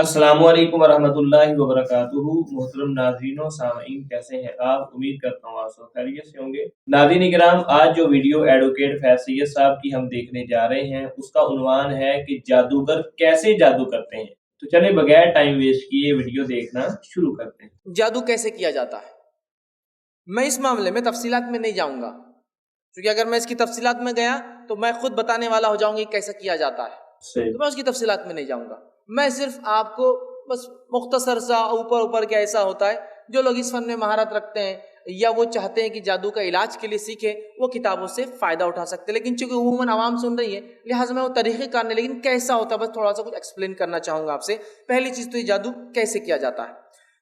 अस्सलामु अलैकुम वरहमतुल्लाहि वबरकातुहू। मोहतरम नाज़रीन व सामईन, कैसे हैं आप? उम्मीद करता हूँ आप सब खैरियत से होंगे। नाज़रीन इकराम, आज जो वीडियो एडवोकेट फैज़ सैयद साहब की हम देखने जा रहे हैं उसका उन्वान है कि जादूगर कैसे जादू करते हैं। तो चलिए बगैर टाइम वेस्ट किए वीडियो देखना शुरू करते हैं। जादू कैसे किया जाता है, मैं इस मामले में तफसीलात में नहीं जाऊंगा, क्योंकि अगर मैं इसकी तफसीलात में गया तो मैं खुद बताने वाला हो जाऊंगी कैसे किया जाता है, तो मैं उसकी तफसीलात में नहीं जाऊंगा। मैं सिर्फ आपको बस मुख्तसर सा ऊपर क्या ऐसा होता है, जो लोग इस फन में महारत रखते हैं या वो चाहते हैं कि जादू का इलाज के लिए सीखे, वो किताबों से फ़ायदा उठा सकते हैं। लेकिन चूंकि उमूमन आवाम सुन रही है, लिहाजा मैं वो तरीक़े कार नहीं, लेकिन कैसा होता है बस थोड़ा सा कुछ एक्सप्लेन करना चाहूँगा आपसे। पहली चीज़ तो ये जादू कैसे किया जाता है।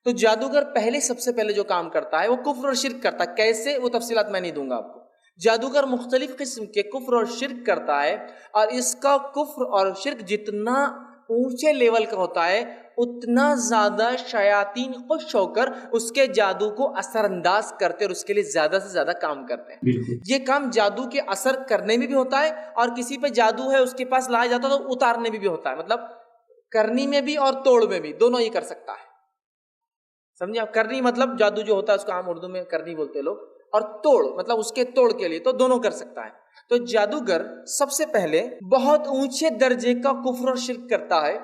तो जादूगर सबसे पहले जो काम करता है वो कुफ्र और शिर्क करता है। कैसे, वो तफसीलात मैं नहीं दूंगा आपको। जादूगर मुख्तलिफ किस्म के कुफ्र और शिर्क करता है, और इसका कुफ्र और शिर्क जितना ऊंचे लेवल का होता है उतना ज्यादा शयातीन खुश होकर उसके जादू को असरअंदाज करते और उसके लिए ज्यादा से ज्यादा काम करते हैं। ये काम जादू के असर करने में भी होता है, और किसी पे जादू है उसके पास लाया जाता है तो उतारने में भी होता है। मतलब करनी में भी और तोड़ में भी, दोनों ही कर सकता है। समझे आप? करनी मतलब जादू जो होता है उसको आम उर्दू में करनी बोलते हैं लोग, और तोड़ मतलब उसके तोड़ के लिए, तो दोनों कर सकता है। तो जादूगर सबसे पहले बहुत ऊंचे दर्जे का कुफ्र और शिर्क करता है।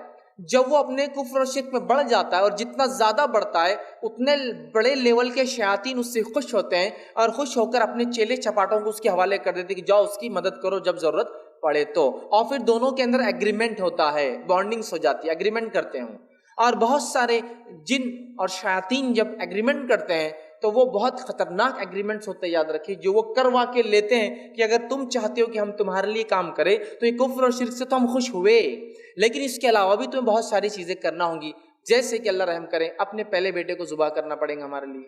जब वो अपने कुफ्र और शिर्क में बढ़ जाता है, और जितना ज्यादा बढ़ता है उतने बड़े लेवल के शयातीन उससे खुश होते हैं, और खुश होकर अपने चेले चपाटों को उसके हवाले कर देते हैं कि जाओ उसकी मदद करो जब जरूरत पड़े तो। और फिर दोनों के अंदर एग्रीमेंट होता है, बॉन्डिंग्स हो जाती है, एग्रीमेंट करते हैं। और बहुत सारे जिन और शयातीन जब एग्रीमेंट करते हैं तो वो बहुत खतरनाक एग्रीमेंट्स होते हैं, याद रखिए, जो वो करवा के लेते हैं कि अगर तुम चाहते हो कि हम तुम्हारे लिए काम करें तो ये कुफ्र और शिर्क से तो हम खुश हुए, लेकिन इसके अलावा भी तुम्हें बहुत सारी चीजें करना होंगी, जैसे कि अल्लाह रहम करे अपने पहले बेटे को जुबा करना पड़ेगा हमारे लिए,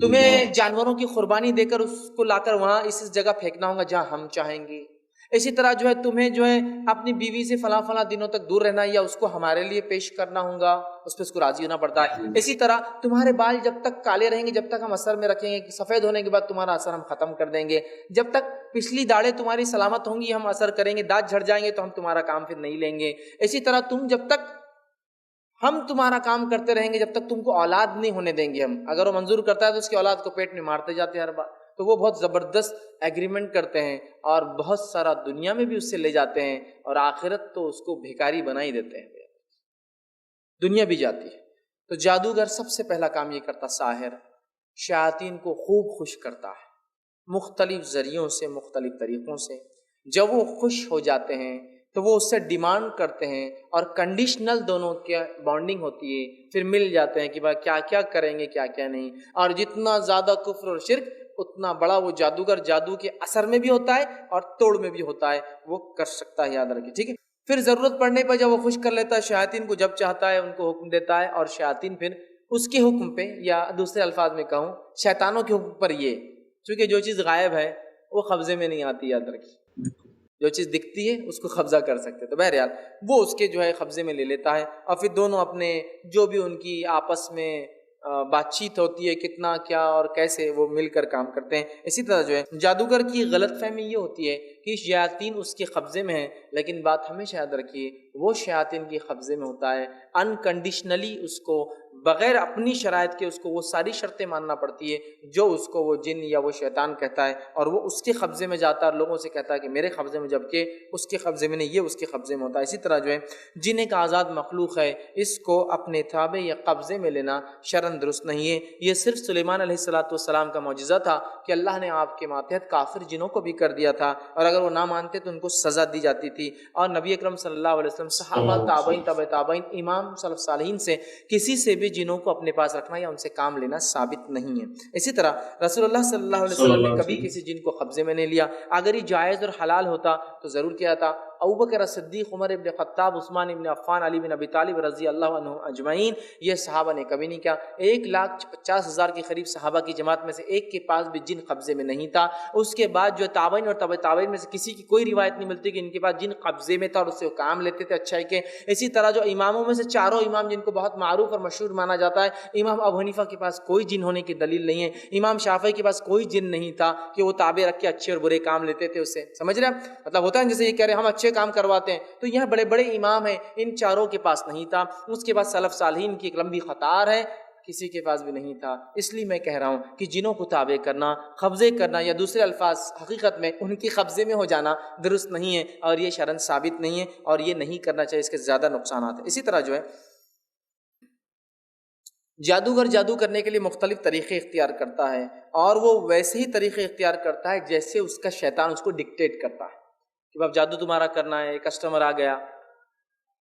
तुम्हें जानवरों की कुर्बानी देकर उसको लाकर वहां इस जगह फेंकना होगा जहां हम चाहेंगे। इसी तरह जो है तुम्हें जो है अपनी बीवी से फला दिनों तक दूर रहना, या उसको हमारे लिए पेश करना होगा, उस पर उसको राजी होना पड़ता है। इसी तरह तुम्हारे बाल जब तक काले रहेंगे, जब तक हम असर में रखेंगे, सफेद होने के बाद तुम्हारा असर हम खत्म कर देंगे। जब तक पिछली दाढ़ें तुम्हारी सलामत होंगी हम असर करेंगे, दांत झड़ जाएंगे तो हम तुम्हारा काम फिर नहीं लेंगे। इसी तरह तुम जब तक हम तुम्हारा काम करते रहेंगे, जब तक तुमको औलाद नहीं होने देंगे हम। अगर वो मंजूर करता है तो उसकी औलाद को पेट में मारते जाते हैं हर बार। तो वो बहुत ज़बरदस्त एग्रीमेंट करते हैं, और बहुत सारा दुनिया में भी उससे ले जाते हैं, और आखिरत तो उसको भिखारी बना ही देते हैं, दुनिया भी जाती है। तो जादूगर सबसे पहला काम ये करता, साहिर शयातीन को खूब खुश करता है मुख्तलिफ ज़रियों से, मुख्तलिफ तरीक़ों से। जब वो खुश हो जाते हैं तो वो उससे डिमांड करते हैं, और कंडीशनल दोनों की बॉन्डिंग होती है, फिर मिल जाते हैं कि भाई क्या क्या करेंगे क्या क्या नहीं। और जितना ज़्यादा कुफ्र और शिर्क उतना बड़ा वो जादूगर जादू के असर में भी होता है और तोड़ में भी होता है, वो कर सकता है, याद रखिए, ठीक है। फिर ज़रूरत पड़ने पर जब वो खुश कर लेता है शयातीन को, जब चाहता है उनको हुक्म देता है, और शयातीन फिर उसके हुक्म पे, या दूसरे अल्फाज में कहूँ शैतानों के हुक्म पर, ये चूँकि जो चीज़ गायब है वो कब्जे में नहीं आती, याद रखिए, जो चीज़ दिखती है उसको कब्जा कर सकते। तो बहरहाल वो उसके जो है कब्जे में ले लेता है, और फिर दोनों अपने जो भी उनकी आपस में बातचीत होती है, कितना क्या और कैसे, वो मिलकर काम करते हैं। इसी तरह जो है जादूगर की गलत फहमी ये होती है कि शयातीन उसके कब्जे में है, लेकिन बात हमेशा याद रखिए वो शयातीन के कब्जे में होता है अनकंडीशनली, उसको बग़ैर अपनी शराइत के उसको वो सारी शर्तें मानना पड़ती है जो उसको वो जिन या वो शैतान कहता है, और वो उसके कब्जे में जाता है और लोगों से कहता है कि मेरे कब्जे में, जबकि उसके कब्जे में नहीं, ये उसके कब्जे में होता है। इसी तरह जो है जिन एक आज़ाद मखलूक है, इसको अपने ताबे या कब्जे में लेना शरन दुरुस्त नहीं है। ये सिर्फ सुलेमान अलैहिस्सलाम का मौजिज़ा था कि अल्लाह ने आपके मातहत काफिर जिनों को भी कर दिया था, और अगर वो ना मानते तो उनको सज़ा दी जाती थी। और नबी अकरम सल्लल्लाहु अलैहि वसल्लम, सहाबा, ताबईन, तबे ताबईन, इमाम सलफ़ सालिहीन से किसी से भी जिनों को अपने पास रखना या उनसे काम लेना साबित नहीं है। इसी तरह रसूलुल्लाह सल्लल्लाहु अलैहि वसल्लम ने कभी किसी जिन को कब्जे में नहीं लिया। अगर ये जायज़ और हलाल होता तो ज़रूर क्या था, अबू बकर सिद्दीक़, उमर इब्न ख़त्ताब, उस्मान इब्न अफ़्फ़ान, अली बिन अबी तालिब रज़ी अल्लाहु अन्हुम अजमईन, ये सहाबा ने कभी नहीं किया। 1,50,000 के करीब सहाबा की जमात में से एक के पास भी जिन कब्जे में नहीं था। उसके बाद जो ताबईन और तबे ताबईन में से किसी की कोई रिवायत नहीं मिलती कि इनके पास जिन कब्जे में था और उससे वो काम लेते थे अच्छाई के। इसी तरह जो इमामों में से चारों इमाम जिनको बहुत मारूफ और मशहूर माना जाता है, इमाम अबू हनीफा के पास कोई जिन होने की दलील नहीं है, इमाम शाफई के पास कोई जिन नहीं था कि वो ताबे रख के अच्छे और बुरे काम लेते थे उससे। समझ रहे हैं? मतलब होता है जैसे ये कह रहे हैं हम अच्छे کام کرواتے ہیں. تو یہاں بڑے بڑے امام ہیں, ان چاروں کے پاس نہیں تھا. اس کے بعد سلف صالحین کی ایک لمبی قطار ہے, کسی کے پاس بھی نہیں تھا. اس لیے میں کہہ رہا ہوں کہ جنوں کو تابع کرنا, قبضے کرنا, یا دوسرے الفاظ حقیقت میں ان کی قبضے میں ہو جانا درست نہیں ہے, اور یہ شرعاً ثابت نہیں ہے, اور یہ نہیں کرنا چاہیے, اس کے زیادہ نقصانات ہیں. اسی طرح جو ہے جادوگر جادو کرنے کے لیے مختلف طریقے اختیار کرتا ہے, اور وہ ویسے ہی طریقے اختیار کرتا ہے جیسے اس کا شیطان اس کو ڈکٹیٹ کرتا ہے کہ اب جادو تمہارا کرنا ہے. کسٹمر آ گیا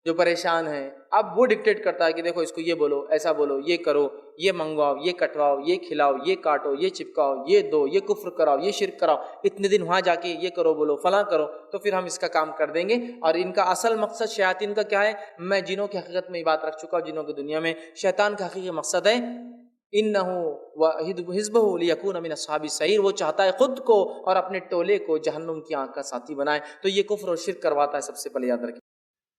جو پریشان ہے, اب وہ ڈکٹیٹ کرتا ہے کہ دیکھو اس کو یہ بولو, ایسا بولو, یہ کرو, یہ منگواؤ, یہ کٹواؤ, یہ کھلاؤ, یہ کاٹو, یہ چپکاؤ, یہ دو, یہ کفر کراؤ, یہ شرک کراؤ, اتنے دن وہاں جا کے یہ کرو بولو, فلاں کرو, تو پھر ہم اس کا کام کر دیں گے. اور ان کا اصل مقصد شیاطین کا کیا ہے؟ میں جنوں کی حقیقت میں یہ بات رکھ چکا ہوں, جنوں کی دنیا میں شیطان کا حقیقی مقصد ہے اِنَّهُ حِزْبَهُ لِيَكُونَ مِنْ أَصْحَابِ السَّعِيرِ, وہ چاہتا ہے خود کو اور اپنے ٹولے کو جہنم کی آنکھ کا ساتھی بنائے. تو یہ کفر اور شرک کرواتا ہے, سب سے پہلے یاد رکھیں.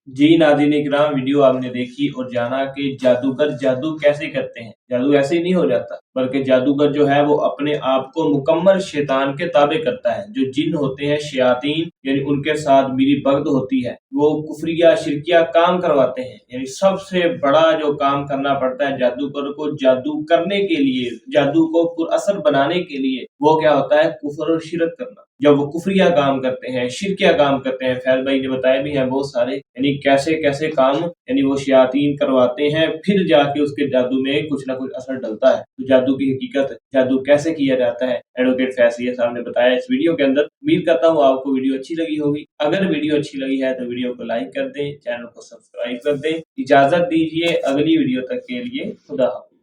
جی ناظرین اکرام, ویڈیو آپ نے دیکھی اور جانا کہ جادوگر جادو کیسے کرتے ہیں. جادو ایسے ہی نہیں ہو جاتا, بلکہ جادوگر جو ہے وہ اپنے آپ کو مکمل شیطان کے تابع کرتا ہے. جو جن ہوتے ہیں شیاطین, یعنی ان کے ساتھ میری بغض ہوتی ہے, وہ کفریہ شرکیہ کام کرواتے ہیں. یعنی سب سے بڑا جو کام کرنا پڑتا ہے جادوگر کو جادو کرنے کے لیے, جادو کو پر اثر بنانے کے لیے, وہ کیا ہوتا ہے؟ کفر اور شرک کرنا. جب وہ کفریہ کام کرتے ہیں, شرکیہ کام کرتے ہیں, فیض بھائی نے بتایا بھی ہیں بہت سارے, یعنی کیسے کیسے کام یعنی وہ شیاطین کرواتے ہیں, پھر جا کے اس کے جادو میں کچھ نہ کچھ اثر ڈلتا ہے. تو جادو کی حقیقت, جادو کیسے کیا جاتا ہے, ایڈوکیٹ فیصل صاحب نے بتایا اس ویڈیو کے اندر. امید کرتا ہوں آپ کو ویڈیو اچھی لگی ہوگی. اگر ویڈیو اچھی لگی ہے تو ویڈیو کو لائک کر دیں, چینل کو سبسکرائب کر دیں. اجازت دیجیے, اگلی ویڈیو تک کے لیے خدا حافظ.